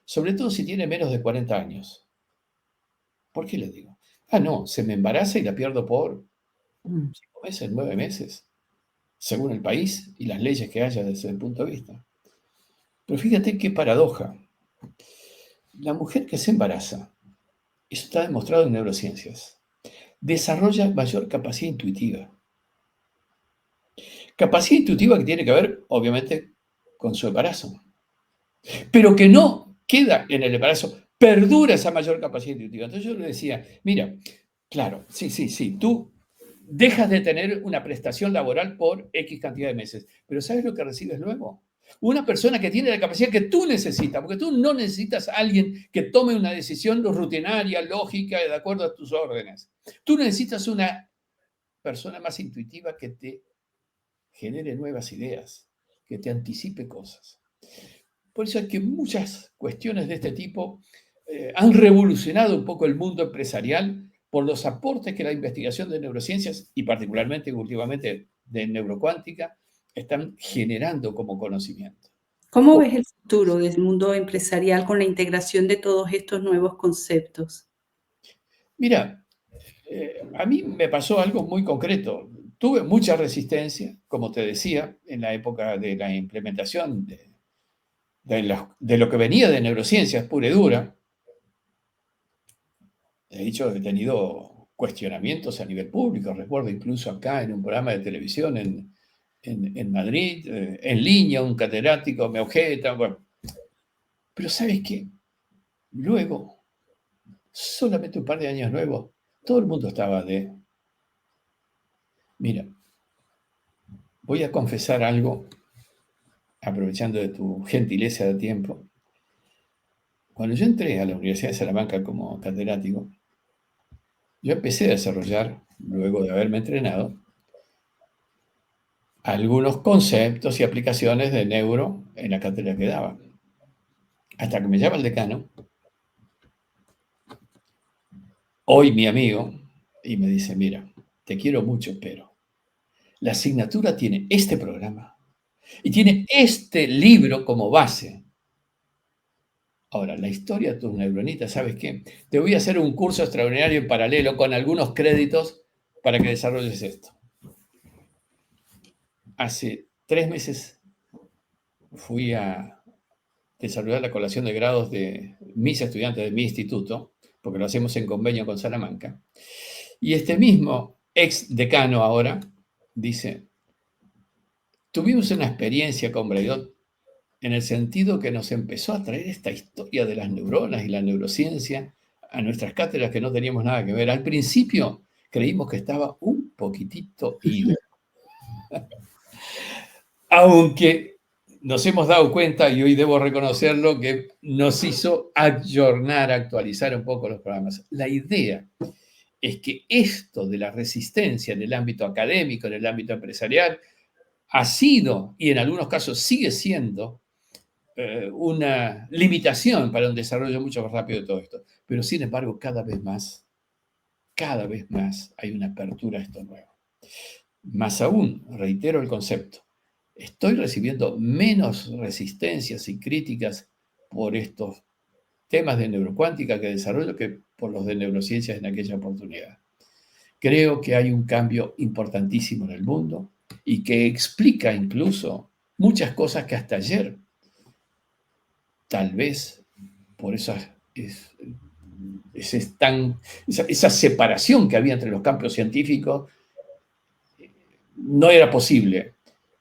sobre todo si tiene menos de 40 años. ¿Por qué le digo? Ah, no, se me embaraza y la pierdo por mm. 5 meses, 9 meses, según el país y las leyes que haya desde el punto de vista. Pero fíjate qué paradoja. La mujer que se embaraza, eso está demostrado en neurociencias, desarrolla mayor capacidad intuitiva. Capacidad intuitiva que tiene que ver, obviamente, con su embarazo, pero que no queda en el embarazo, perdura esa mayor capacidad intuitiva. Entonces yo le decía, mira, claro, sí, tú dejas de tener una prestación laboral por X cantidad de meses, pero ¿sabes lo que recibes luego? Una persona que tiene la capacidad que tú necesitas, porque tú no necesitas a alguien que tome una decisión rutinaria, lógica, de acuerdo a tus órdenes. Tú necesitas una persona más intuitiva que te genere nuevas ideas, que te anticipe cosas. Por eso es que muchas cuestiones de este tipo han revolucionado un poco el mundo empresarial por los aportes que la investigación de neurociencias y particularmente últimamente de neurocuántica están generando como conocimiento. ¿Cómo ves el futuro del mundo empresarial con la integración de todos estos nuevos conceptos? Mira, a mí me pasó algo muy concreto. Tuve mucha resistencia, como te decía, en la época de la implementación de lo que venía de neurociencias pura y dura. De hecho, he tenido cuestionamientos a nivel público. Recuerdo incluso acá en un programa de televisión en Madrid, en línea, un catedrático me objeta. Bueno, pero ¿sabes qué? Luego, solamente un par de años luego, todo el mundo estaba mira, voy a confesar algo, aprovechando de tu gentileza de tiempo. Cuando yo entré a la Universidad de Salamanca como catedrático, yo empecé a desarrollar, luego de haberme entrenado, algunos conceptos y aplicaciones de neuro en la cátedra que daba. Hasta que me llama el decano, hoy mi amigo, y me dice, mira, te quiero mucho, pero la asignatura tiene este programa y tiene este libro como base. Ahora, la historia de tus neuronitas, ¿sabes qué? Te voy a hacer un curso extraordinario en paralelo con algunos créditos para que desarrolles esto. Hace 3 meses fui a desarrollar la colación de grados de mis estudiantes de mi instituto, porque lo hacemos en convenio con Salamanca. Y este mismo ex decano ahora dice, tuvimos una experiencia con Braidot en el sentido que nos empezó a traer esta historia de las neuronas y la neurociencia a nuestras cátedras que no teníamos nada que ver. Al principio creímos que estaba un poquitito ido. Aunque nos hemos dado cuenta, y hoy debo reconocerlo, que nos hizo ayornar, actualizar un poco los programas. La idea es que esto de la resistencia en el ámbito académico, en el ámbito empresarial, ha sido, y en algunos casos sigue siendo, una limitación para un desarrollo mucho más rápido de todo esto. Pero sin embargo, cada vez cada vez más hay una apertura a esto nuevo. Más aún, reitero el concepto, estoy recibiendo menos resistencias y críticas por estos temas de neurocuántica que desarrollo que por los de neurociencias en aquella oportunidad. Creo que hay un cambio importantísimo en el mundo y que explica incluso muchas cosas que hasta ayer, tal vez por esa separación que había entre los campos científicos, no era posible.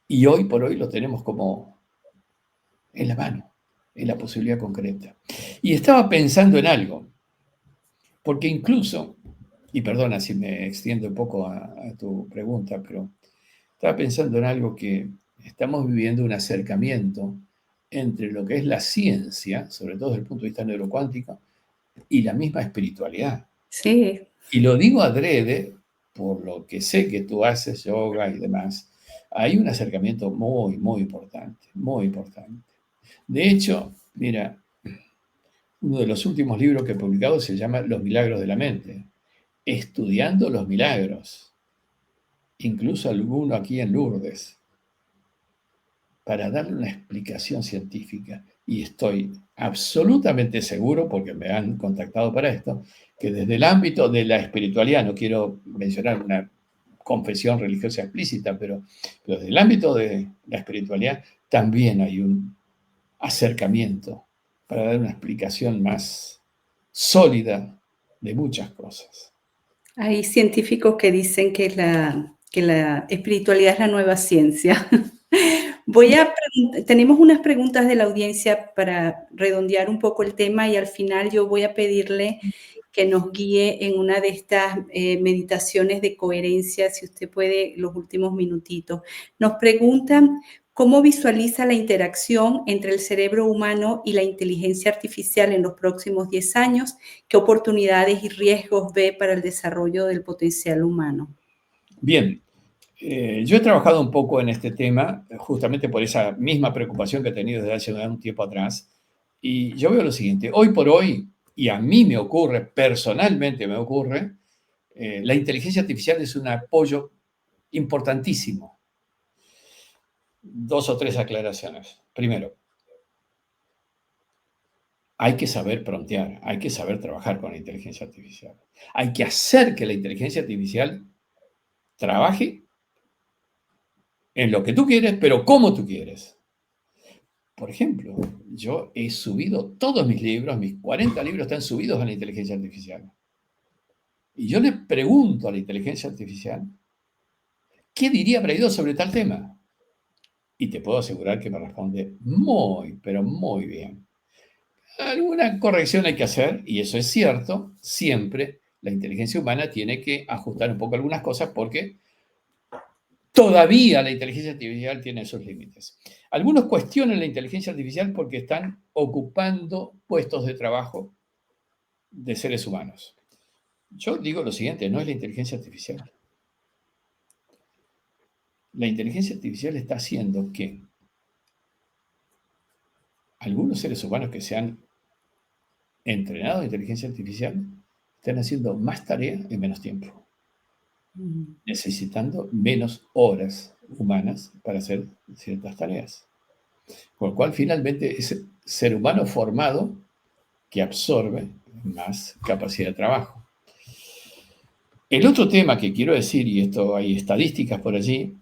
Y hoy por hoy lo tenemos como en la mano, en la posibilidad concreta. Y estaba pensando en algo, porque incluso, y perdona si me extiendo un poco a tu pregunta, pero estaba pensando en algo que estamos viviendo un acercamiento entre lo que es la ciencia, sobre todo desde el punto de vista neurocuántico, y la misma espiritualidad. Sí. Y lo digo adrede, por lo que sé que tú haces yoga y demás, hay un acercamiento muy, muy importante, muy importante. De hecho, mira, uno de los últimos libros que he publicado se llama Los milagros de la mente, estudiando los milagros, incluso alguno aquí en Lourdes, para darle una explicación científica. Y estoy absolutamente seguro, porque me han contactado para esto, que desde el ámbito de la espiritualidad, no quiero mencionar una confesión religiosa explícita, pero desde el ámbito de la espiritualidad también hay un acercamiento para dar una explicación más sólida de muchas cosas. Hay científicos que dicen que la espiritualidad es la nueva ciencia. Tenemos unas preguntas de la audiencia para redondear un poco el tema y al final yo voy a pedirle que nos guíe en una de estas meditaciones de coherencia, si usted puede, los últimos minutitos. Nos preguntan cómo visualiza la interacción entre el cerebro humano y la inteligencia artificial en los próximos 10 años, qué oportunidades y riesgos ve para el desarrollo del potencial humano. Bien, yo he trabajado un poco en este tema, justamente por esa misma preocupación que he tenido desde hace un tiempo atrás, y yo veo lo siguiente, hoy por hoy, y a mí me ocurre, personalmente me ocurre, la inteligencia artificial es un apoyo importantísimo. Dos o tres aclaraciones. Primero, hay que saber promptear, hay que saber trabajar con la inteligencia artificial. Hay que hacer que la inteligencia artificial trabaje en lo que tú quieres, pero como tú quieres. Por ejemplo, yo he subido todos mis libros, mis 40 libros están subidos a la inteligencia artificial. Y yo le pregunto a la inteligencia artificial, ¿qué diría Braidot sobre tal tema? Y te puedo asegurar que me responde muy, pero muy bien. Alguna corrección hay que hacer, y eso es cierto, siempre la inteligencia humana tiene que ajustar un poco algunas cosas porque todavía la inteligencia artificial tiene sus límites. Algunos cuestionan la inteligencia artificial porque están ocupando puestos de trabajo de seres humanos. Yo digo lo siguiente, no es la inteligencia artificial. La inteligencia artificial está haciendo que algunos seres humanos que se han entrenado en inteligencia artificial están haciendo más tarea en menos tiempo, necesitando menos horas humanas para hacer ciertas tareas. Con lo cual, finalmente, es el ser humano formado que absorbe más capacidad de trabajo. El otro tema que quiero decir, y esto hay estadísticas por allí,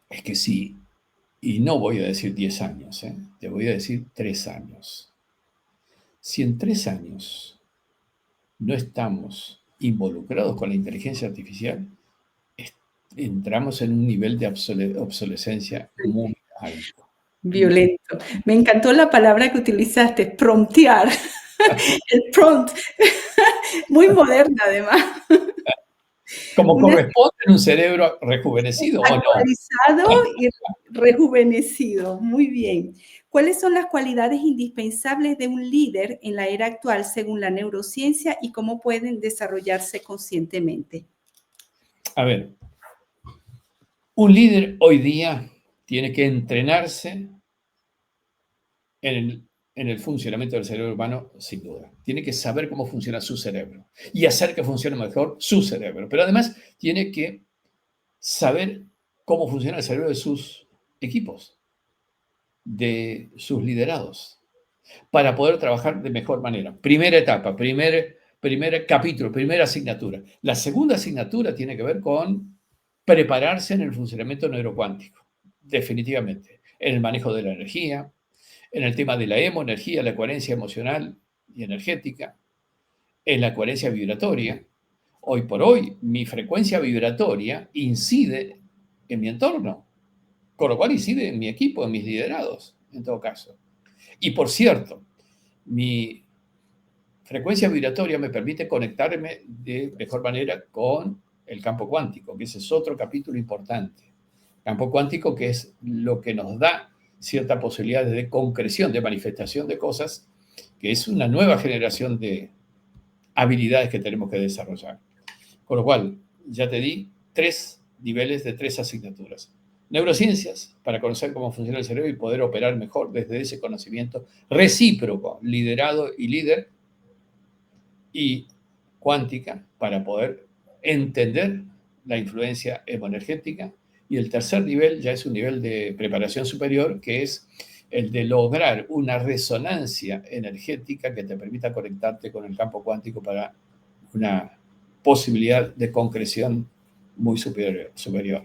es que sí, y no voy a decir 10 años, te voy a decir 3 años. Si en 3 años no estamos involucrados con la inteligencia artificial, entramos en un nivel de obsolescencia muy alto. Violento. Me encantó la palabra que utilizaste, promptear. El prompt. Muy moderna, además. Como Una corresponde en un cerebro rejuvenecido o no. actualizado y rejuvenecido. Muy bien. ¿Cuáles son las cualidades indispensables de un líder en la era actual según la neurociencia y cómo pueden desarrollarse conscientemente? A ver, un líder hoy día tiene que entrenarse en en el funcionamiento del cerebro humano, sin duda. Tiene que saber cómo funciona su cerebro y hacer que funcione mejor su cerebro. Pero además tiene que saber cómo funciona el cerebro de sus equipos, de sus liderados, para poder trabajar de mejor manera. Primera etapa, primer capítulo, primera asignatura. La segunda asignatura tiene que ver con prepararse en el funcionamiento neurocuántico, definitivamente, en el manejo de la energía, en el tema de la hemoenergía, la coherencia emocional y energética, en la coherencia vibratoria. Hoy por hoy, mi frecuencia vibratoria incide en mi entorno, con lo cual incide en mi equipo, en mis liderados, en todo caso. Y por cierto, mi frecuencia vibratoria me permite conectarme de mejor manera con el campo cuántico, que ese es otro capítulo importante. Campo cuántico, que es lo que nos da cierta posibilidad de concreción, de manifestación de cosas, que es una nueva generación de habilidades que tenemos que desarrollar. Con lo cual, ya te di 3 niveles de 3 asignaturas. Neurociencias, para conocer cómo funciona el cerebro y poder operar mejor desde ese conocimiento recíproco, liderado y líder, y cuántica, para poder entender la influencia hemoenergética. Y el tercer nivel ya es un nivel de preparación superior, que es el de lograr una resonancia energética que te permita conectarte con el campo cuántico para una posibilidad de concreción muy superior.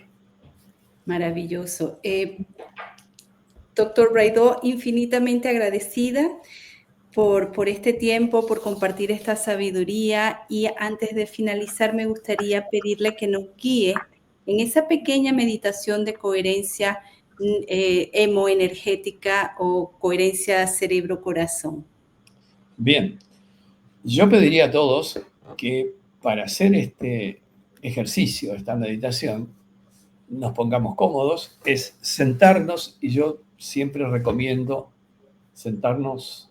Maravilloso. Doctor Braidó, infinitamente agradecida por este tiempo, por compartir esta sabiduría, y antes de finalizar me gustaría pedirle que nos guíe en esa pequeña meditación de coherencia hemoenergética o coherencia cerebro-corazón. Bien, yo pediría a todos que para hacer este ejercicio, esta meditación, nos pongamos cómodos, es sentarnos, y yo siempre recomiendo sentarnos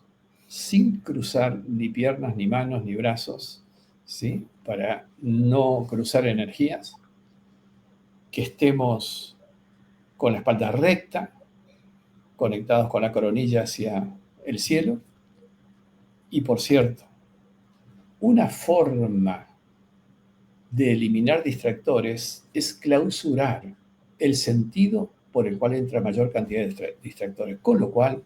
sin cruzar ni piernas, ni manos, ni brazos, ¿sí? Para no cruzar energías, que estemos con la espalda recta, conectados con la coronilla hacia el cielo. Y por cierto, una forma de eliminar distractores es clausurar el sentido por el cual entra mayor cantidad de distractores, con lo cual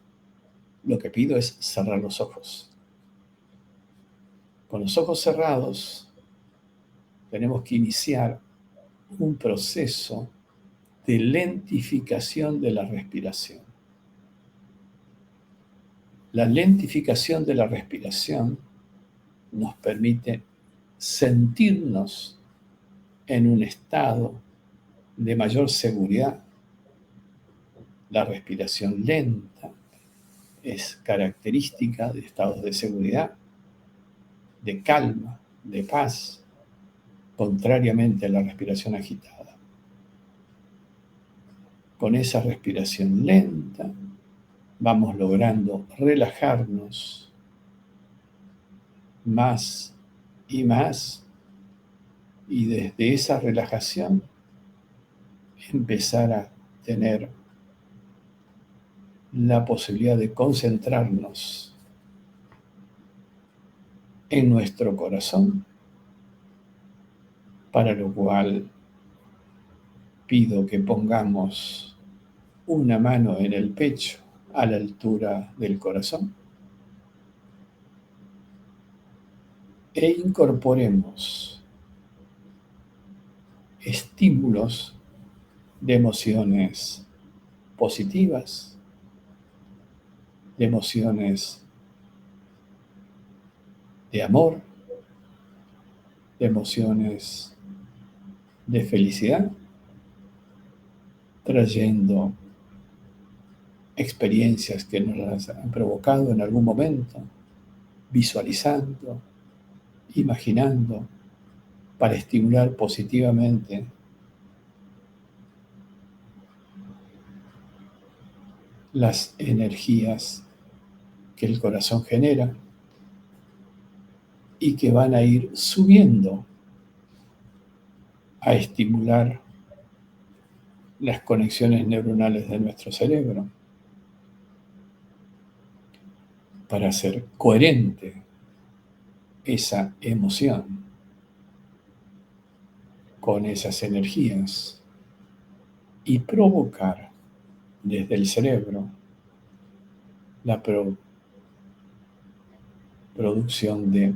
lo que pido es cerrar los ojos. Con los ojos cerrados tenemos que iniciar un proceso de lentificación de la respiración. La lentificación de la respiración nos permite sentirnos en un estado de mayor seguridad. La respiración lenta es característica de estados de seguridad, de calma, de paz, contrariamente a la respiración agitada. Con esa respiración lenta vamos logrando relajarnos más y más, y desde esa relajación empezar a tener la posibilidad de concentrarnos en nuestro corazón, para lo cual pido que pongamos una mano en el pecho a la altura del corazón e incorporemos estímulos de emociones positivas, de emociones de amor, de emociones de felicidad, trayendo experiencias que nos las han provocado en algún momento, visualizando, imaginando, para estimular positivamente las energías que el corazón genera y que van a ir subiendo a estimular las conexiones neuronales de nuestro cerebro. para hacer coherente esa emoción con esas energías y provocar desde el cerebro la producción de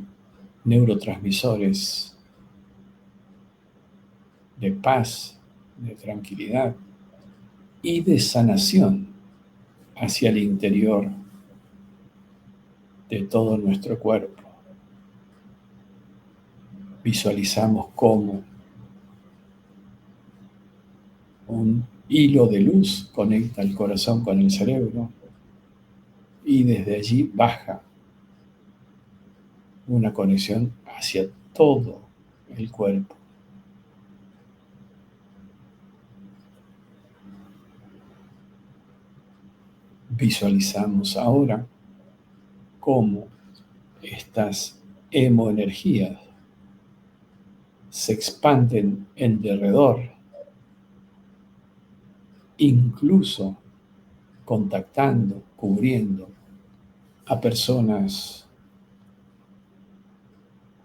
neurotransmisores de paz, de tranquilidad y de sanación hacia el interior de todo nuestro cuerpo. Visualizamos cómo un hilo de luz conecta el corazón con el cerebro y desde allí baja una conexión hacia todo el cuerpo. Visualizamos ahora cómo estas hemoenergías se expanden en derredor, incluso contactando, cubriendo a personas,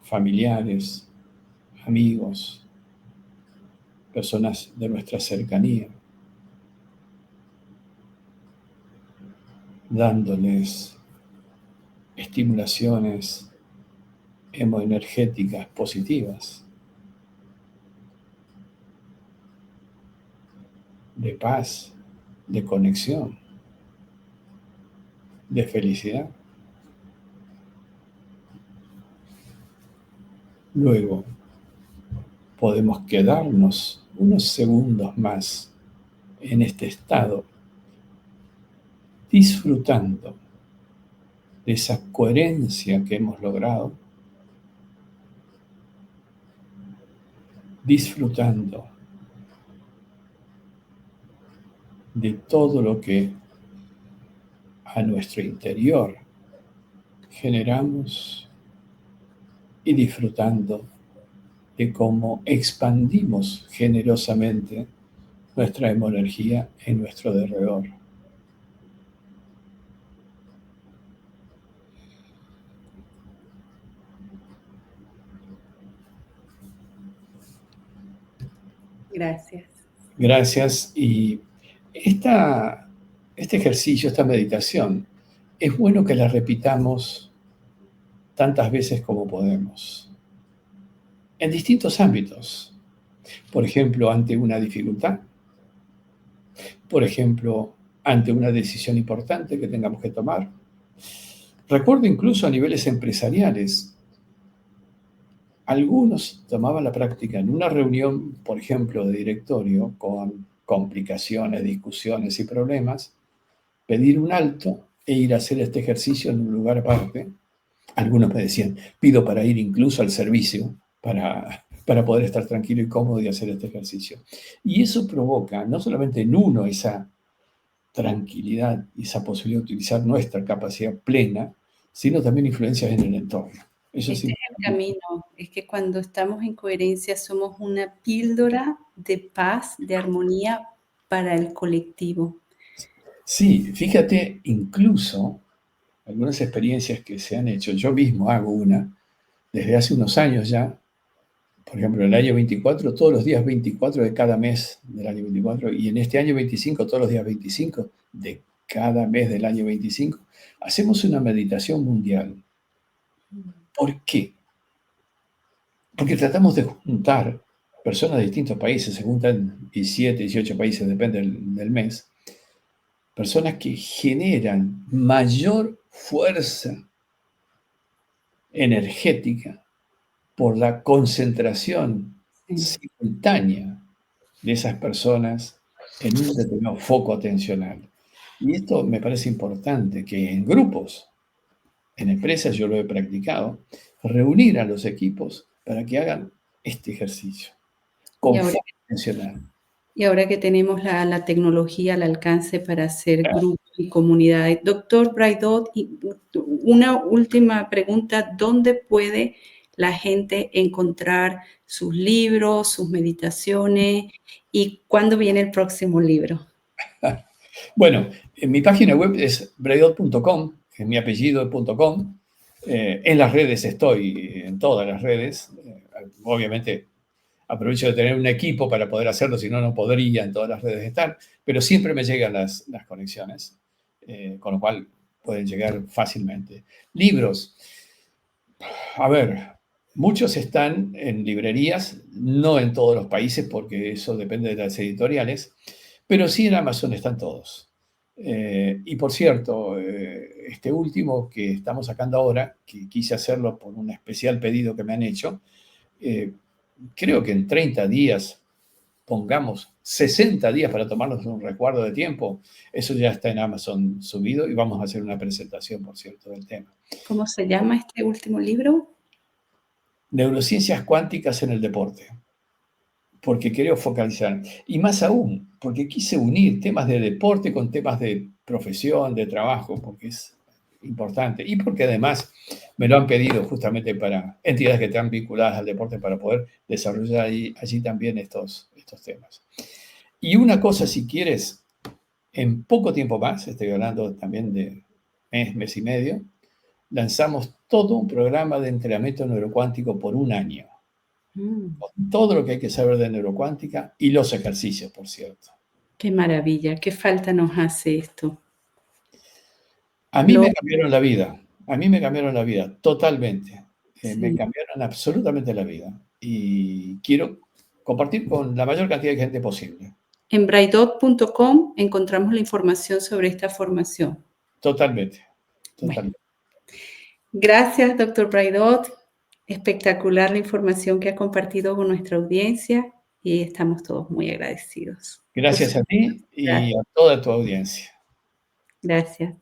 familiares, amigos, personas de nuestra cercanía, dándoles estimulaciones hemoenergéticas positivas, de paz, de conexión, de felicidad. Luego podemos quedarnos unos segundos más en este estado, disfrutando de esa coherencia que hemos logrado, disfrutando de todo lo que a nuestro interior generamos y disfrutando de cómo expandimos generosamente nuestra hemoenergía en nuestro derredor. Gracias. Gracias. Y este ejercicio, esta meditación, es bueno que la repitamos tantas veces como podemos, en distintos ámbitos. Por ejemplo, ante una dificultad. Por ejemplo, ante una decisión importante que tengamos que tomar. Recuerdo incluso a niveles empresariales. Algunos tomaban la práctica en una reunión, por ejemplo, de directorio, con complicaciones, discusiones y problemas, pedir un alto e ir a hacer este ejercicio en un lugar aparte. Algunos me decían, pido para ir incluso al servicio, para poder estar tranquilo y cómodo y hacer este ejercicio. Y eso provoca no solamente en uno esa tranquilidad y esa posibilidad de utilizar nuestra capacidad plena, sino también influencias en el entorno. Eso Este sí. es el camino, es que cuando estamos en coherencia somos una píldora de paz, de armonía para el colectivo. Sí, fíjate, incluso algunas experiencias que se han hecho, yo mismo hago una, desde hace unos años ya, por ejemplo, en el año 24, todos los días 24 de cada mes del año 24, y en este año 25, todos los días 25 de cada mes del año 25, hacemos una meditación mundial. ¿Por qué? Porque tratamos de juntar personas de distintos países, se juntan 17, 18 países, depende del mes, personas que generan mayor fuerza energética por la concentración simultánea de esas personas en un determinado foco atencional. Y esto me parece importante, que en grupos, en empresas yo lo he practicado, reunir a los equipos para que hagan este ejercicio con foco atencional. Y ahora que tenemos la tecnología al alcance para hacer grupos y comunidades. Doctor Braidot, una última pregunta, ¿dónde puede la gente encontrar sus libros, sus meditaciones y cuándo viene el próximo libro? Bueno, en mi página web es braidot.com, que es mi apellido.com. En las redes estoy, en todas las redes. Obviamente aprovecho de tener un equipo para poder hacerlo, si no, no podría en todas las redes estar, pero siempre me llegan las conexiones, con lo cual pueden llegar fácilmente. Libros. A ver, muchos están en librerías, no en todos los países, porque eso depende de las editoriales, pero sí en Amazon están todos. Y por cierto, este último que estamos sacando ahora, que quise hacerlo por un especial pedido que me han hecho, creo que en 30 días, pongamos 60 días para tomarnos un recuerdo de tiempo, eso ya está en Amazon subido y vamos a hacer una presentación, por cierto, del tema. ¿Cómo se llama este último libro? Neurociencias cuánticas en el deporte, porque quiero focalizar. Y más aún, porque quise unir temas de deporte con temas de profesión, de trabajo, porque es importante. Y porque además me lo han pedido justamente para entidades que están vinculadas al deporte para poder desarrollar allí también estos temas. Y una cosa, si quieres, en poco tiempo más, estoy hablando también de mes y medio, lanzamos todo un programa de entrenamiento neurocuántico por un año. Con todo lo que hay que saber de neurocuántica y los ejercicios, por cierto. Qué maravilla, qué falta nos hace esto. A mí me cambiaron la vida, a mí me cambiaron la vida totalmente. Me Sí. cambiaron absolutamente la vida y quiero compartir con la mayor cantidad de gente posible. En braidot.com encontramos la información sobre esta formación. Totalmente, Bueno, totalmente. gracias, doctor Braidot. Espectacular la información que ha compartido con nuestra audiencia y estamos todos muy agradecidos. Gracias a ti y a toda tu audiencia. Gracias.